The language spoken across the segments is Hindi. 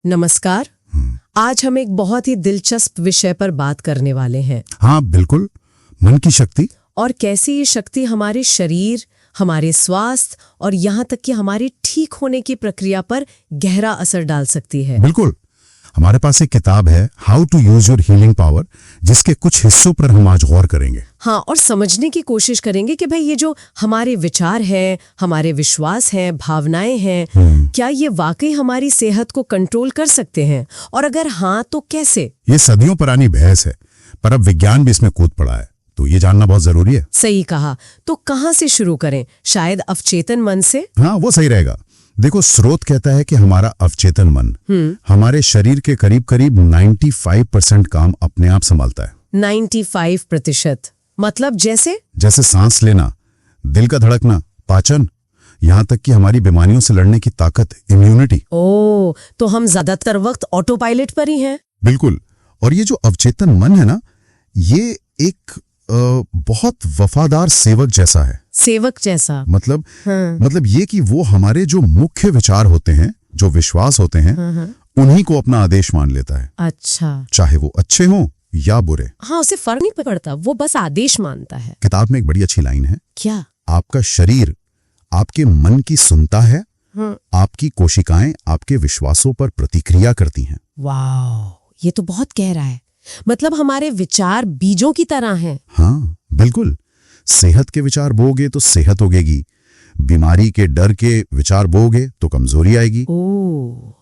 नमस्कार। आज हम एक बहुत ही दिलचस्प विषय पर बात करने वाले हैं। हाँ बिल्कुल, मन की शक्ति और कैसे ये शक्ति हमारे शरीर, हमारे स्वास्थ्य और यहाँ तक कि हमारे ठीक होने की प्रक्रिया पर गहरा असर डाल सकती है। बिल्कुल। हमारे पास एक किताब है how to use your healing power, जिसके कुछ हिस्सों पर हम आज गौर करेंगे। हाँ, और समझने की कोशिश करेंगे कि भाई ये जो हमारे विचार हैं, हमारे विश्वास हैं, भावनाएं हैं, क्या ये वाकई हमारी सेहत को कंट्रोल कर सकते हैं, और अगर हाँ तो कैसे। ये सदियों पुरानी बहस है, पर अब विज्ञान भी इसमें कूद पड़ा है, तो ये जानना बहुत जरूरी है। सही कहा। तो कहाँ से शुरू करें? शायद अवचेतन मन से। हाँ, वो सही रहेगा। देखो, स्रोत कहता है कि हमारा अवचेतन मन हमारे शरीर के करीब करीब 95% काम अपने आप संभालता है। 95%? मतलब जैसे सांस लेना, दिल का धड़कना, पाचन, यहाँ तक कि हमारी बीमारियों से लड़ने की ताकत, इम्यूनिटी। ओह, तो हम ज्यादातर वक्त ऑटो पायलट पर ही हैं। बिल्कुल। और ये जो अवचेतन मन है ना, ये एक बहुत वफादार सेवक जैसा है। सेवक जैसा मतलब हाँ। मतलब ये कि वो हमारे जो मुख्य विचार होते हैं, जो विश्वास होते हैं, उन्हीं को अपना आदेश मान लेता है। अच्छा। चाहे वो अच्छे हों या बुरे। हाँ, उसे फर्क नहीं पड़ता, वो बस आदेश मानता है। किताब में एक बड़ी अच्छी लाइन है। क्या? आपका शरीर आपके मन की सुनता है, आपकी कोशिकाएं आपके विश्वासों पर प्रतिक्रिया करती हैं। वाह, ये तो बहुत गहरा है। मतलब हमारे विचार बीजों की तरह हैं। हाँ बिल्कुल। सेहत के विचार बोओगे तो सेहत उगेगी, बीमारी के डर के विचार बोओगे तो कमजोरी आएगी। ओह,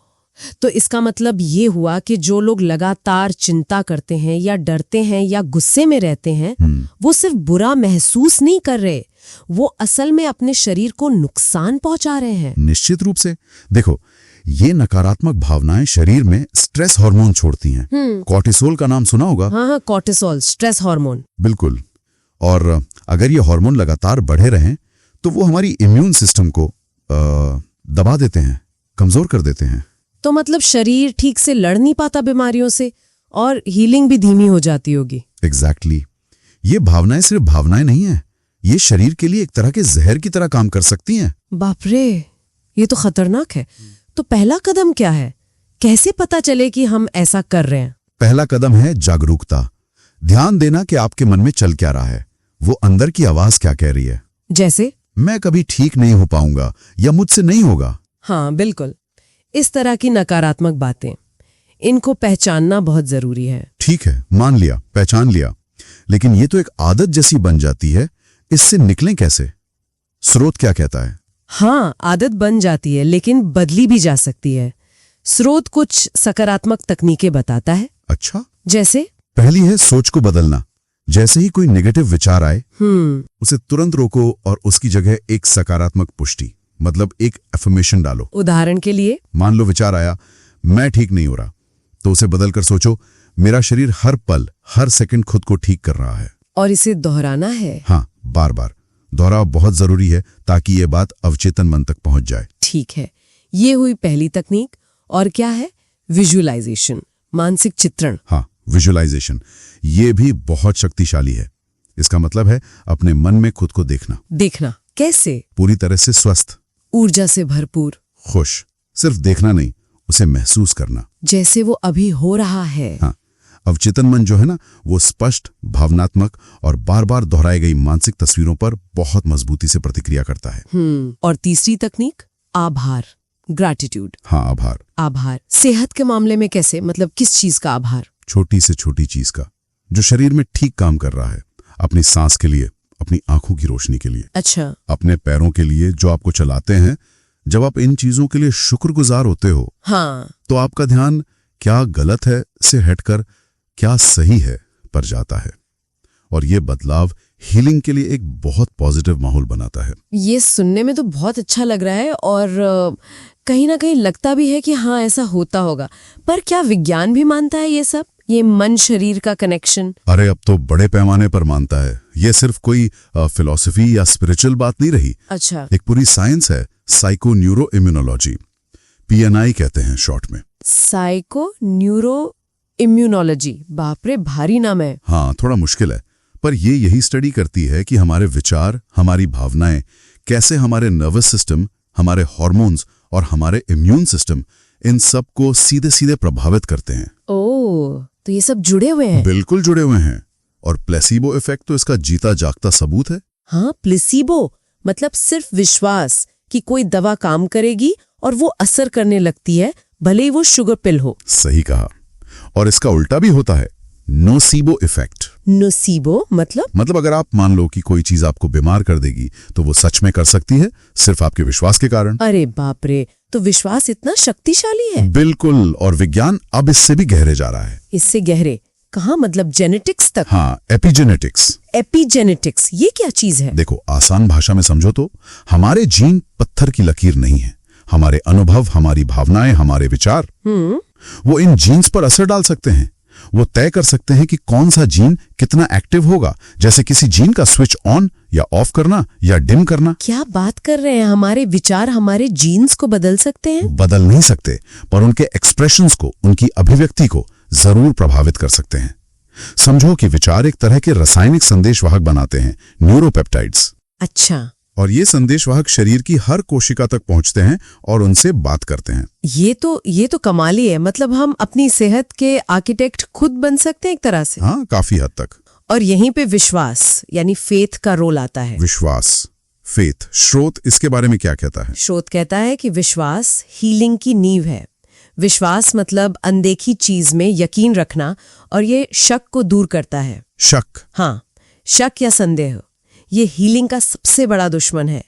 तो इसका मतलब ये हुआ कि जो लोग लगातार चिंता करते हैं या डरते हैं या गुस्से में रहते हैं, वो सिर्फ बुरा महसूस नहीं कर रहे, वो असल में अपने शरीर को नुकसान पहुंचा रहे हैं। निश्चित रूप से। देखो, ये नकारात्मक भावनाएं शरीर में स्ट्रेस हार्मोन छोड़ती हैं। कॉर्टिसोल का नाम सुना होगा। हाँ, कॉर्टिसोल, स्ट्रेस हार्मोन। बिल्कुल। और अगर ये हार्मोन लगातार बढ़े रहें तो वो हमारी इम्यून सिस्टम को दबा देते हैं, कमजोर कर देते हैं। तो मतलब शरीर ठीक से लड़ नहीं पाता बीमारियों से, और हीलिंग भी धीमी हो जाती होगी। एग्जैक्टली। ये भावनाएं सिर्फ भावनाएं नहीं है, ये शरीर के लिए एक तरह के जहर की तरह काम कर सकती हैं। बाप रे, ये तो खतरनाक है। तो पहला कदम क्या है? कैसे पता चले कि हम ऐसा कर रहे हैं? पहला कदम है जागरूकता। ध्यान देना कि आपके मन में चल क्या रहा है, वो अंदर की आवाज क्या कह रही है। जैसे मैं कभी ठीक नहीं हो पाऊंगा या मुझसे नहीं होगा। हाँ बिल्कुल, इस तरह की नकारात्मक बातें, इनको पहचानना बहुत जरूरी है। ठीक है, मान लिया, पहचान लिया, लेकिन ये तो एक आदत जैसी बन जाती है। इससे निकलें कैसे? स्रोत क्या कहता है? हाँ, आदत बन जाती है, लेकिन बदली भी जा सकती है। स्रोत कुछ सकारात्मक तकनीकें बताता है। अच्छा, जैसे? पहली है सोच को बदलना। जैसे ही कोई नेगेटिव विचार आए, उसे तुरंत रोको और उसकी जगह एक सकारात्मक पुष्टि, मतलब एक अफर्मेशन डालो। उदाहरण के लिए, मान लो विचार आया, मैं ठीक नहीं हो रहा, तो उसे बदलकर सोचो, मेरा शरीर हर पल, हर सेकंड खुद को ठीक कर रहा है। और इसे दोहराना है। हाँ, बार बार दोहराव बहुत जरूरी है, ताकि ये बात अवचेतन मन तक पहुंच जाए। ठीक है, ये हुई पहली तकनीक। और क्या है? विजुअलाइजेशन, मानसिक चित्रण। हाँ, विजुअलाइजेशन, ये भी बहुत शक्तिशाली है। इसका मतलब है अपने मन में खुद को देखना। कैसे? पूरी तरह से स्वस्थ, ऊर्जा से भरपूर, खुश। सिर्फ देखना नहीं, उसे महसूस करना, जैसे वो अभी हो रहा है। हाँ, अवचेतन मन जो है ना, वो स्पष्ट, भावनात्मक और बार बार दोहराई गई मानसिक तस्वीरों पर बहुत मजबूती से प्रतिक्रिया करता है। और तीसरी तकनीक, आभार, ग्रैटिट्यूड। हाँ, आभार सेहत के मामले में कैसे? मतलब किस चीज का आभार? छोटी से छोटी चीज का, जो शरीर में ठीक काम कर रहा है। अपनी सांस के लिए, अपनी आंखों की रोशनी के लिए, अच्छा, अपने पैरों के लिए जो आपको चलाते हैं। जब आप इन चीजों के लिए शुक्रगुजार होते हो, हाँ, तो आपका ध्यान क्या गलत है से हटकर क्या सही है पर जाता है, और ये बदलाव हीलिंग के लिए एक बहुत पॉजिटिव माहौल बनाता है। ये सुनने में तो बहुत अच्छा लग रहा है, और कहीं ना कहीं लगता भी है कि हाँ, ऐसा होता होगा। पर क्या विज्ञान भी मानता है ये सब, ये मन शरीर का कनेक्शन? अरे, अब तो बड़े पैमाने पर मानता है। ये सिर्फ कोई फिलॉसफी या स्पिरिचुअल बात नहीं रही। अच्छा, एक पूरी साइंस है, साइको न्यूरो इम्यूनोलॉजी, PNI कहते हैं शॉर्ट में। साइको न्यूरो इम्यूनोलॉजी, बाप रे, भारी नाम है। हाँ, थोड़ा मुश्किल है, पर यही स्टडी करती है कि हमारे विचार, हमारी भावनाएं कैसे हमारे नर्वस सिस्टम, हमारे हार्मोन्स और हमारे इम्यून सिस्टम इन सब को सीधे सीधे प्रभावित करते हैं। ओह, तो ये सब जुड़े हुए हैं। बिल्कुल जुड़े हुए हैं। और प्लेसिबो इफेक्ट तो इसका जीता जागता सबूत है। हाँ, प्लेसिबो मतलब सिर्फ विश्वास कि कोई दवा काम करेगी और वो असर करने लगती है, भले ही वो शुगर पिल हो। सही कहा। और इसका उल्टा भी होता है, नोसीबो इफेक्ट। नोसीबो मतलब अगर आप मान लो कि कोई चीज आपको बीमार कर देगी तो वो सच में कर सकती है, सिर्फ आपके विश्वास के कारण। अरे बाप रे, तो विश्वास इतना शक्तिशाली है। बिल्कुल। और विज्ञान अब इससे भी गहरे जा रहा है। इससे गहरे कहाँ, मतलब जेनेटिक्स तक? हाँ, एपिजेनेटिक्स। एपिजेनेटिक्स ये क्या चीज है? देखो, आसान भाषा में समझो तो हमारे जीन पत्थर की लकीर नहीं है। हमारे अनुभव, हमारी भावनाएं, हमारे विचार, वो इन जीन्स पर असर डाल सकते हैं। वो तय कर सकते हैं कि कौन सा जीन कितना एक्टिव होगा, जैसे किसी जीन का स्विच ऑन या ऑफ करना या डिम करना। क्या बात कर रहे हैं? हमारे विचार हमारे जीन्स को बदल सकते हैं? बदल नहीं सकते, पर उनके एक्सप्रेशंस को, उनकी अभिव्यक्ति को जरूर प्रभावित कर सकते हैं। समझो कि विचार एक तरह के रासायनिक संदेशवाहक बनाते हैं, न्यूरोपेप्टाइड्स। अच्छा। और ये संदेशवाहक शरीर की हर कोशिका तक पहुंचते हैं और उनसे बात करते हैं। ये तो कमाल ही है। मतलब हम अपनी सेहत के आर्किटेक्ट खुद बन सकते हैं एक तरह से। हाँ, काफी हद तक। और यहीं पे विश्वास यानी फेथ का रोल आता है। विश्वास, फेथ। स्रोत इसके बारे में क्या कहता है? स्रोत कहता है कि विश्वास हीलिंग की नींव है। विश्वास मतलब अनदेखी चीज में यकीन रखना, और ये शक को दूर करता है। शक? हाँ, शक या संदेह ये हीलिंग का सबसे बड़ा दुश्मन है,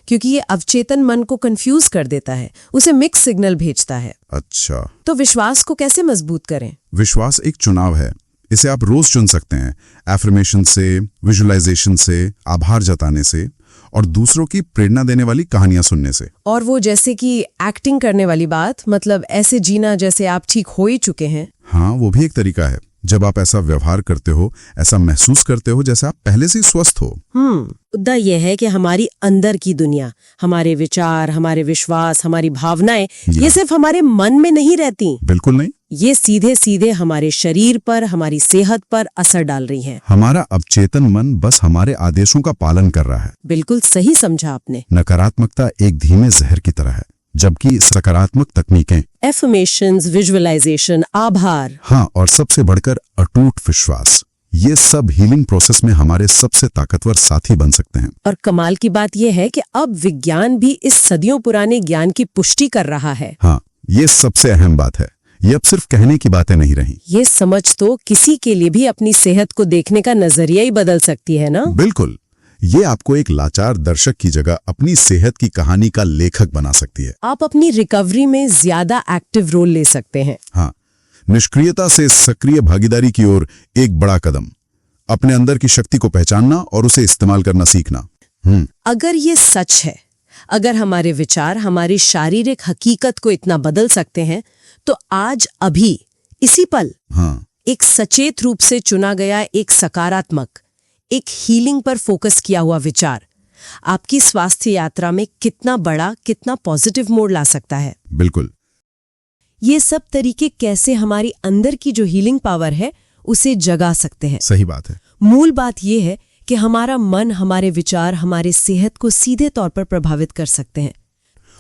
क्योंकि ये अवचेतन मन को कंफ्यूज कर देता है, उसे मिक्स सिग्नल भेजता है। अच्छा। तो विश्वास को कैसे मजबूत करें? विश्वास एक चुनाव है। इसे आप रोज चुन सकते हैं, एफर्मेशन से, विजुअलाइजेशन से, आभार जताने से, और दूसरों की प्रेरणा देने वाली कहानियां सुनने से। और वो जैसे कि एक्टिंग करने वाली बात, मतलब ऐसे जीना जैसे आप ठीक हो ही चुके हैं। हाँ, वो भी एक तरीका है। जब आप ऐसा व्यवहार करते हो, ऐसा महसूस करते हो जैसे आप पहले से स्वस्थ हो। मुद्दा यह है कि हमारी अंदर की दुनिया, हमारे विचार, हमारे विश्वास, हमारी भावनाएं, ये सिर्फ हमारे मन में नहीं रहती। बिल्कुल नहीं। ये सीधे सीधे हमारे शरीर पर, हमारी सेहत पर असर डाल रही हैं। हमारा अवचेतन मन बस हमारे आदेशों का पालन कर रहा है। बिल्कुल सही समझा आपने। नकारात्मकता एक धीमे जहर की तरह है, जबकि सकारात्मक तकनीकें, एफर्मेशंस, विजुअलाइजेशन, आभार, हाँ, और सबसे बढ़कर अटूट विश्वास, ये सब हीलिंग प्रोसेस में हमारे सबसे ताकतवर साथी बन सकते हैं। और कमाल की बात यह है कि अब विज्ञान भी इस सदियों पुराने ज्ञान की पुष्टि कर रहा है। हाँ, ये सबसे अहम बात है। ये अब सिर्फ कहने की बातें नहीं रही। ये समझ तो किसी के लिए भी अपनी सेहत को देखने का नजरिया ही बदल सकती है ना? बिल्कुल। ये आपको एक लाचार दर्शक की जगह अपनी सेहत की कहानी का लेखक बना सकती है। आप अपनी रिकवरी में ज्यादा एक्टिव रोल ले सकते हैं। हाँ, निष्क्रियता से सक्रिय भागीदारी की ओर एक बड़ा कदम। अपने अंदर की शक्ति को पहचानना और उसे इस्तेमाल करना सीखना। अगर ये सच है, अगर हमारे विचार हमारी शारीरिक हकीकत को इतना बदल सकते हैं, तो आज अभी इसी पल एक सचेत रूप से चुना गया एक सकारात्मक, एक हीलिंग पर फोकस किया हुआ विचार आपकी स्वास्थ्य यात्रा में कितना बड़ा, कितना पॉजिटिव मोड़ ला सकता है। बिल्कुल। ये सब तरीके कैसे हमारी अंदर की जो हीलिंग पावर है उसे जगा सकते हैं। सही बात है। मूल बात यह है कि हमारा मन, हमारे विचार हमारे सेहत को सीधे तौर पर प्रभावित कर सकते हैं।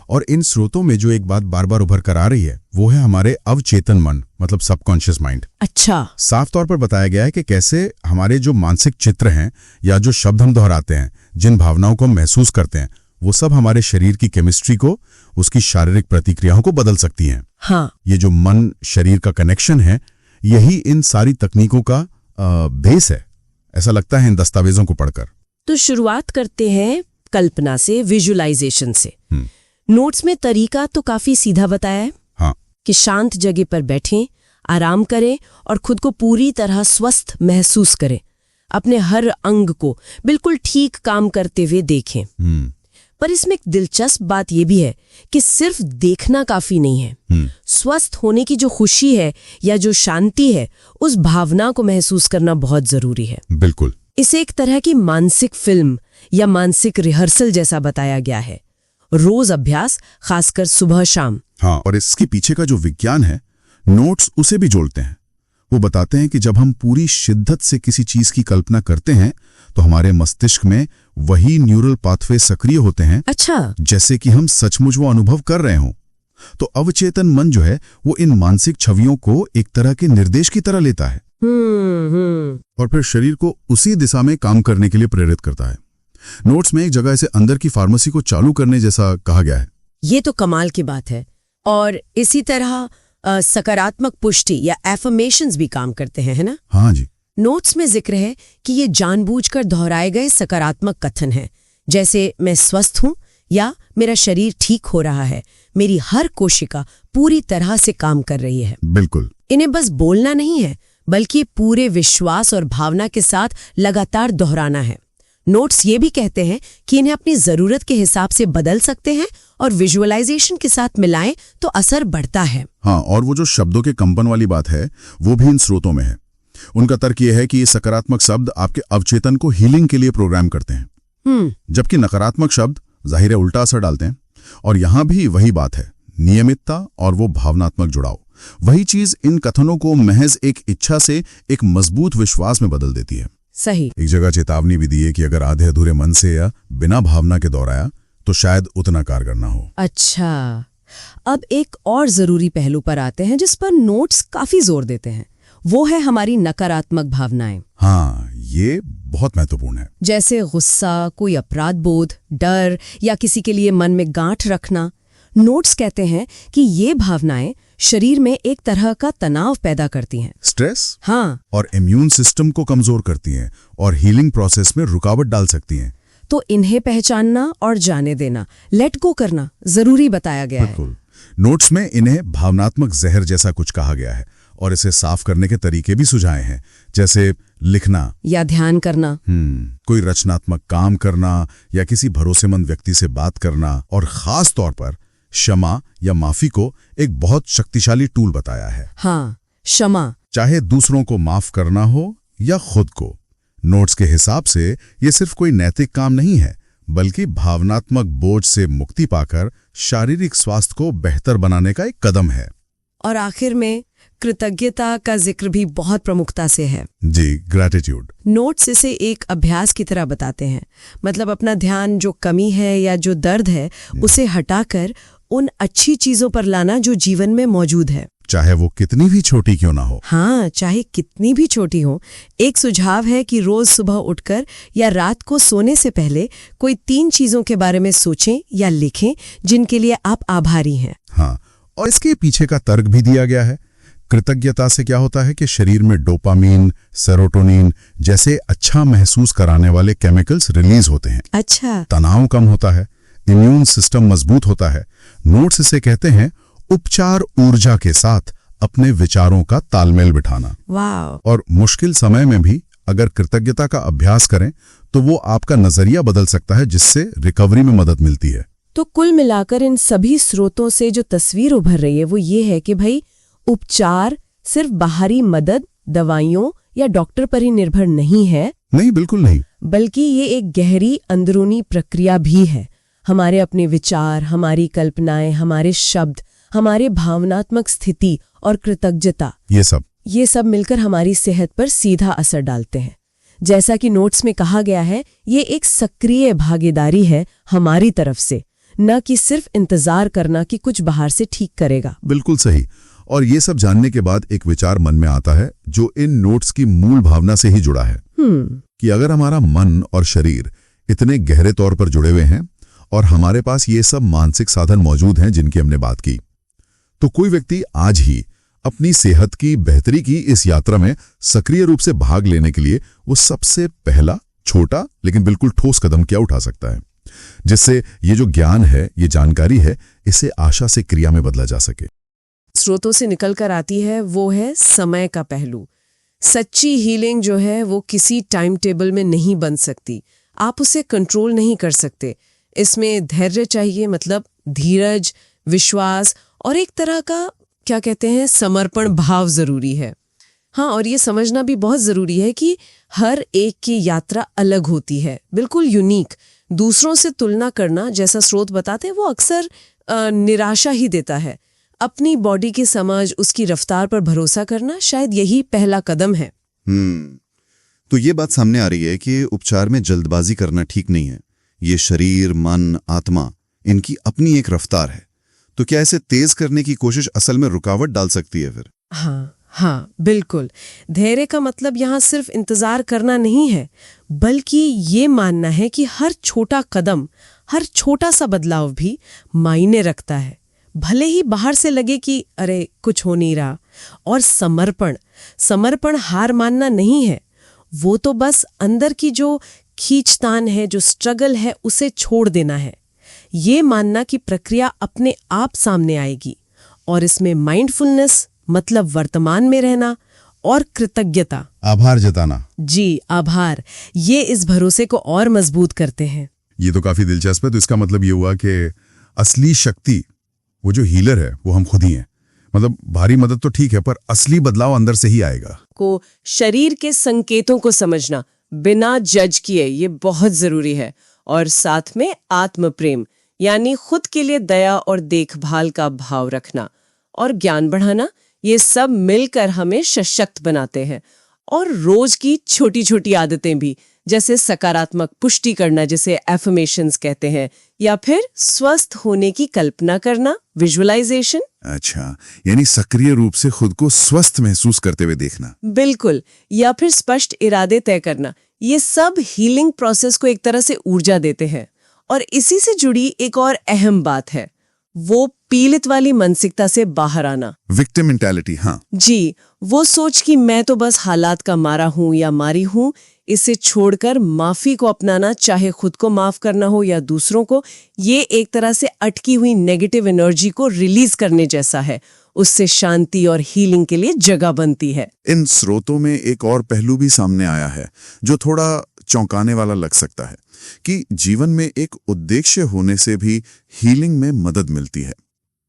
और इन स्रोतों में जो एक बात बार बार उभर कर आ रही है वो है हमारे अवचेतन मन, मतलब सबकॉन्शियस माइंड। अच्छा। साफ तौर पर बताया गया है कि कैसे हमारे जो मानसिक चित्र हैं या जो शब्द हम दोहराते हैं, जिन भावनाओं को हम महसूस करते हैं, वो सब हमारे शरीर की केमिस्ट्री को, उसकी शारीरिक प्रतिक्रियाओं को बदल सकती हैं। हाँ। ये जो मन शरीर का कनेक्शन है, यही इन सारी तकनीकों का बेस है, ऐसा लगता है इन दस्तावेजों को पढ़कर। तो शुरुआत करते हैं कल्पना से, विजुअलाइजेशन से। नोट्स में तरीका तो काफी सीधा बताया है। हाँ। कि शांत जगह पर बैठें, आराम करें और खुद को पूरी तरह स्वस्थ महसूस करें। अपने हर अंग को बिल्कुल ठीक काम करते हुए देखें। पर इसमें एक दिलचस्प बात यह भी है कि सिर्फ देखना काफी नहीं है। स्वस्थ होने की जो खुशी है या जो शांति है, उस भावना को महसूस करना बहुत जरूरी है। बिल्कुल। इसे एक तरह की मानसिक फिल्म या मानसिक रिहर्सल जैसा बताया गया है। रोज अभ्यास, खासकर सुबह शाम। हाँ, और इसके पीछे का जो विज्ञान है, नोट्स उसे भी जोड़ते हैं। वो बताते हैं कि जब हम पूरी शिद्दत से किसी चीज की कल्पना करते हैं तो हमारे मस्तिष्क में वही न्यूरल पाथवे सक्रिय होते हैं। अच्छा। जैसे कि हम सचमुच वो अनुभव कर रहे हों। तो अवचेतन मन जो है वो इन मानसिक छवियों को एक तरह के निर्देश की तरह लेता है और फिर शरीर को उसी दिशा में काम करने के लिए प्रेरित करता है। नोट्स में एक जगह इसे अंदर की फार्मेसी को चालू करने जैसा कहा गया है। ये तो कमाल की बात है। और इसी तरह सकारात्मक पुष्टि या एफर्मेशंस भी काम करते हैं, है ना? हाँ जी। नोट्स में जिक्र है कि ये जानबूझकर दोहराए गए सकारात्मक कथन हैं, जैसे मैं स्वस्थ हूं या मेरा शरीर ठीक हो रहा है, मेरी हर कोशिका पूरी तरह से काम कर रही है। बिल्कुल। इन्हें बस बोलना नहीं है, बल्कि पूरे विश्वास और भावना के साथ लगातार दोहराना है। नोट्स ये भी कहते हैं कि इन्हें अपनी जरूरत के हिसाब से बदल सकते हैं और विजुअलाइजेशन के साथ मिलाएं तो असर बढ़ता है। हाँ, और वो जो शब्दों के कंपन वाली बात है वो भी इन स्रोतों में है। उनका तर्क ये है कि ये सकारात्मक शब्द आपके अवचेतन को हीलिंग के लिए प्रोग्राम करते हैं, जबकि नकारात्मक शब्द जाहिर है उल्टा असर डालते हैं। और यहाँ भी वही बात है, नियमितता और वो भावनात्मक जुड़ाव, वही चीज इन कथनों को महज एक इच्छा से एक मजबूत विश्वास में बदल देती है। सही। एक जगह चेतावनी भी दी है कि अगर आधे अधूरे मन से या बिना भावना के दोहराया तो शायद उतना कारगर ना हो। अच्छा, अब एक और जरूरी पहलू पर आते हैं जिस पर नोट्स काफी जोर देते हैं, वो है हमारी नकारात्मक भावनाएं। हाँ, ये बहुत महत्वपूर्ण है। जैसे गुस्सा, कोई अपराध बोध, डर या किसी के लिए मन में गांठ रखना। नोट्स कहते हैं कि ये भावनाएं शरीर में एक तरह का तनाव पैदा करती हैं। स्ट्रेस? हाँ। और इम्यून सिस्टम को कमजोर करती हैं और हीलिंग प्रोसेस में रुकावट डाल सकती हैं। तो इन्हें पहचानना और जाने देना, लेट गो करना जरूरी बताया गया है। बिल्कुल। नोट्स में इन्हें भावनात्मक जहर जैसा कुछ कहा गया है और इसे साफ करने के तरीके भी सुझाए हैं, जैसे लिखना या ध्यान करना, कोई रचनात्मक काम करना या किसी भरोसेमंद व्यक्ति से बात करना, और खास तौर पर क्षमा या माफी को एक बहुत शक्तिशाली टूल बताया है। हाँ, क्षमा, चाहे दूसरों को माफ करना हो या खुद को। नोट्स के हिसाब से ये सिर्फ कोई नैतिक काम नहीं है, बल्कि भावनात्मक बोझ से मुक्ति पाकर शारीरिक स्वास्थ्य को बेहतर बनाने का एक कदम है। और आखिर में कृतज्ञता का जिक्र भी बहुत प्रमुखता से है। जी, ग्रैटिट्यूड। नोट्स इसे एक अभ्यास की तरह बताते हैं, मतलब अपना ध्यान जो कमी है या जो दर्द है उसे हटाकर उन अच्छी चीजों पर लाना जो जीवन में मौजूद है, चाहे वो कितनी भी छोटी क्यों ना हो। हाँ, चाहे कितनी भी छोटी हो। एक सुझाव है कि रोज सुबह उठकर या रात को सोने से पहले कोई 3 चीजों के बारे में सोचें या लिखें जिनके लिए आप आभारी हैं। हाँ, और इसके पीछे का तर्क भी दिया गया है। कृतज्ञता से क्या होता है कि शरीर में डोपामीन, सेरोटोनिन जैसे अच्छा महसूस कराने वाले केमिकल्स रिलीज होते हैं। अच्छा। तनाव कम होता है, इम्यून सिस्टम मजबूत होता है। नोट्स इसे कहते हैं उपचार ऊर्जा के साथ अपने विचारों का तालमेल बिठाना। वाह। और मुश्किल समय में भी अगर कृतज्ञता का अभ्यास करें तो वो आपका नजरिया बदल सकता है, जिससे रिकवरी में मदद मिलती है। तो कुल मिलाकर इन सभी स्रोतों से जो तस्वीर उभर रही है वो ये है कि भाई, उपचार सिर्फ बाहरी मदद, दवाइयों या डॉक्टर पर ही निर्भर नहीं है। नहीं, बिल्कुल नहीं। बल्कि ये एक गहरी अंदरूनी प्रक्रिया भी है। हमारे अपने विचार, हमारी कल्पनाएं, हमारे शब्द, हमारे भावनात्मक स्थिति और कृतज्ञता, ये सब मिलकर हमारी सेहत पर सीधा असर डालते हैं। जैसा कि नोट्स में कहा गया है, ये एक सक्रिय भागीदारी है हमारी तरफ से, न कि सिर्फ इंतजार करना कि कुछ बाहर से ठीक करेगा। बिल्कुल सही। और ये सब जानने के बाद एक विचार मन में आता है जो इन नोट्स की मूल भावना से ही जुड़ा है, कि अगर हमारा मन और शरीर इतने गहरे तौर पर जुड़े हुए हैं और हमारे पास ये सब मानसिक साधन मौजूद हैं जिनकी हमने बात की, तो कोई व्यक्ति आज ही अपनी सेहत की बेहतरी की इस यात्रा में सक्रिय रूप से भाग लेने के लिए वो सबसे पहला छोटा लेकिन बिल्कुल ठोस कदम क्या उठा सकता है, जिससे ये जो ज्ञान है, ये जानकारी है, इसे आशा से क्रिया में बदला जा सके। स्रोतों से निकल कर आती है वो है समय का पहलू। सच्ची हीलिंग जो है वो किसी टाइम टेबल में नहीं बन सकती, आप उसे कंट्रोल नहीं कर सकते। इसमें धैर्य चाहिए, मतलब धीरज, विश्वास और एक तरह का क्या कहते हैं समर्पण भाव जरूरी है। हाँ, और ये समझना भी बहुत जरूरी है कि हर एक की यात्रा अलग होती है, बिल्कुल यूनिक। दूसरों से तुलना करना, जैसा स्रोत बताते हैं, वो अक्सर निराशा ही देता है। अपनी बॉडी की समझ, उसकी रफ्तार पर भरोसा करना शायद यही पहला कदम है। तो ये बात सामने आ रही है कि उपचार में जल्दबाजी करना ठीक नहीं है। ये शरीर, मन, आत्मा, इनकी अपनी एक रफ्तार है। तो क्या इसे तेज करने की कोशिश असल में रुकावट डाल सकती है फिर? हाँ, बिल्कुल। धैर्य का मतलब यहाँ सिर्फ इंतजार करना नहीं है, बल्कि ये मानना है कि हर छोटा कदम, हर छोटा सा बदलाव भी मायने रखता है, भले ही बाहर से लगे कि अरे कुछ हो नहीं रहा। और समर्पण हार मानना नहीं है, वो तो बस अंदर की जो खींचतान है, जो स्ट्रगल है, उसे छोड़ देना है। ये मानना कि प्रक्रिया अपने आप सामने आएगी, और इसमें माइंडफुलनेस मतलब वर्तमान में रहना, और कृतज्ञता, आभार जताना। जी, आभार, ये इस भरोसे को और मजबूत करते हैं। ये तो काफी दिलचस्प है। तो इसका मतलब ये हुआ कि असली शक्ति, वो जो हीलर है, वो हम खुद ही हैं। मतलब भारी मदद तो ठीक है, पर असली बदलाव अंदर से ही आएगा। को शरीर के संकेतों को समझना बिना जज किए, ये बहुत जरूरी है। और साथ में आत्म प्रेम, यानी खुद के लिए दया और देखभाल का भाव रखना, और ज्ञान बढ़ाना, ये सब मिलकर हमें सशक्त बनाते हैं। और रोज की छोटी छोटी आदतें भी, जैसे सकारात्मक पुष्टि करना, जिसे एफर्मेशंस कहते हैं, या फिर स्वस्थ होने की कल्पना करना, विजुअलाइजेशन। अच्छा, यानी सक्रिय रूप से खुद को स्वस्थ महसूस करते हुए देखना। बिल्कुल, या फिर स्पष्ट इरादे तय करना, ये सब हीलिंग प्रोसेस को एक तरह से ऊर्जा देते हैं। और इसी से जुड़ी एक और अहम बात है, वो पीड़ित वाली मानसिकता से बाहर आना, विक्टिम मेंटालिटी। हाँ जी, वो सोच कि मैं तो बस हालात का मारा हूं या मारी हूं, इसे छोड़कर माफी को अपनाना, चाहे खुद को माफ करना हो या दूसरों को। ये एक तरह से अटकी हुई नेगेटिव एनर्जी को रिलीज करने जैसा है। उससे शांति और हीलिंग के लिए जगह बनती है। इन स्रोतों में एक और पहलू भी सामने आया है जो थोड़ा चौंकाने वाला लग सकता है, कि जीवन में एक उद्देश्य होने से भी हीलिंग में मदद मिलती है।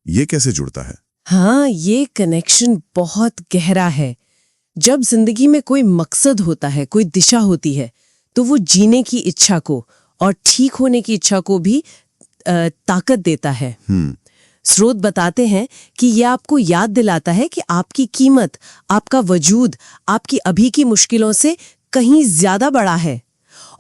ये कैसे जुड़ता है? हाँ, ये कनेक्शन बहुत गहरा है। जब जिंदगी में कोई मकसद होता है, कोई दिशा होती है, तो वो जीने की इच्छा को और ठीक होने की इच्छा को भी ताकत देता है। स्रोत बताते हैं कि यह आपको याद दिलाता है कि आपकी कीमत, आपका वजूद, आपकी अभी की मुश्किलों से कहीं ज्यादा बड़ा है।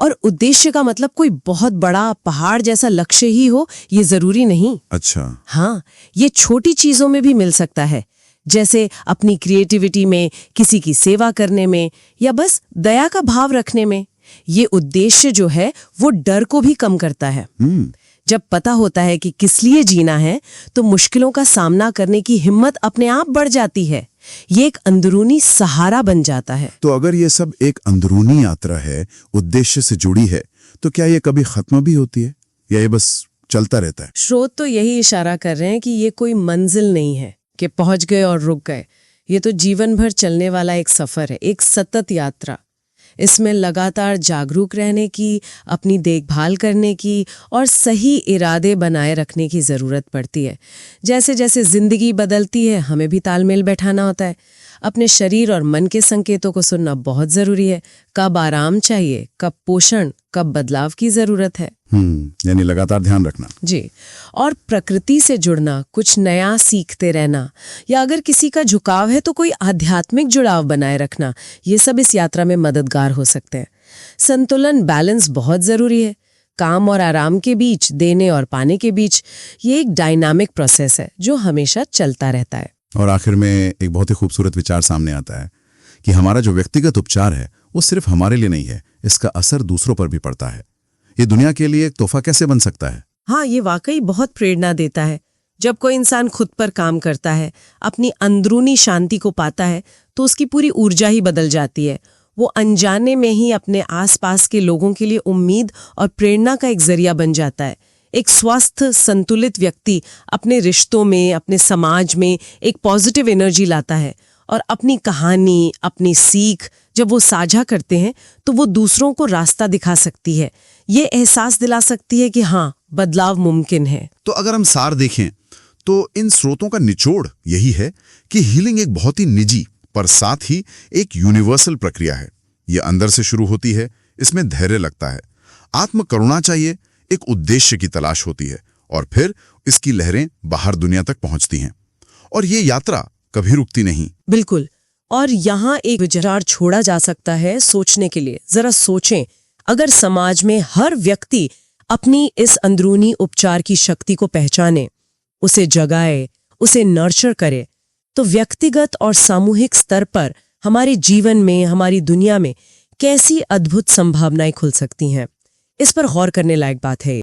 और उद्देश्य का मतलब कोई बहुत बड़ा पहाड़ जैसा लक्ष्य ही हो, ये जरूरी नहीं। अच्छा। हाँ, ये छोटी चीजों में भी मिल सकता है, जैसे अपनी क्रिएटिविटी में, किसी की सेवा करने में, या बस दया का भाव रखने में। ये उद्देश्य जो है वो डर को भी कम करता है। जब पता होता है कि किस लिए जीना है, तो मुश्किलों का सामना करने की हिम्मत अपने आप बढ़ जाती है। ये एक अंदरूनी सहारा बन जाता है। तो अगर ये सब एक अंदरूनी यात्रा है, उद्देश्य से जुड़ी है, तो क्या ये कभी खत्म भी होती है, या ये बस चलता रहता है? स्रोत तो यही इशारा कर रहे हैं कि ये कोई मंजिल नहीं है कि पहुंच गए और रुक गए। ये तो जीवन भर चलने वाला एक सफर है, एक सतत यात्रा। इसमें लगातार जागरूक रहने की, अपनी देखभाल करने की और सही इरादे बनाए रखने की ज़रूरत पड़ती है। जैसे जैसे ज़िंदगी बदलती है, हमें भी तालमेल बैठाना होता है। अपने शरीर और मन के संकेतों को सुनना बहुत ज़रूरी है। कब आराम चाहिए, कब पोषण, कब बदलाव की ज़रूरत है। यानी लगातार ध्यान रखना। जी, और प्रकृति से जुड़ना, कुछ नया सीखते रहना, या अगर किसी का झुकाव है तो कोई आध्यात्मिक जुड़ाव बनाए रखना, ये सब इस यात्रा में मददगार हो सकते हैं। संतुलन, बैलेंस बहुत ज़रूरी है। काम और आराम के बीच, देने और पाने के बीच, ये एक डायनामिक प्रोसेस है जो हमेशा चलता रहता है। और आखिर में एक बहुत ही खूबसूरत विचार सामने आता है कि हमारा जो व्यक्तिगत उपचार है वो सिर्फ हमारे लिए नहीं है, इसका असर दूसरों पर भी पड़ता है। ये दुनिया के लिए एक तोहफा कैसे बन सकता है? हाँ, ये वाकई बहुत प्रेरणा देता है। जब कोई इंसान खुद पर काम करता है, अपनी अंदरूनी शांति को पाता है, तो उसकी पूरी ऊर्जा ही बदल जाती है। वो अनजाने में ही अपने आसपास के लोगों के लिए उम्मीद और प्रेरणा का एक जरिया बन जाता है। एक स्वस्थ, संतुलित व्यक्ति अपने रिश्तों में, अपने समाज में एक पॉजिटिव एनर्जी लाता है, और अपनी कहानी, अपनी सीख जब वो साझा करते हैं, तो वो दूसरों को रास्ता दिखा सकती है। ये एहसास दिला सकती है कि हाँ, बदलाव मुमकिन है। तो अगर हम सार देखें, तो इन स्रोतों का निचोड़ यही है कि हीलिंग एक बहुत ही निजी पर साथ ही एक यूनिवर्सल प्रक्रिया है। ये अंदर से शुरू होती है, इसमें धैर्य लगता है, आत्म करुणा चाहिए, एक उद्देश्य की तलाश होती है, और फिर इसकी लहरें बाहर दुनिया तक पहुंचती हैं। और ये यात्रा कभी रुकती नहीं। बिल्कुल। और यहाँ एक विचार छोड़ा जा सकता है सोचने के लिए। जरा सोचें, अगर समाज में हर व्यक्ति अपनी इस अंदरूनी उपचार की शक्ति को पहचाने, उसे जगाए, उसे नर्चर करे, तो व्यक्तिगत और सामूहिक स्तर पर हमारे जीवन में, हमारी दुनिया में कैसी अद्भुत संभावनाएं खुल सकती हैं। इस पर गौर करने लायक बात है।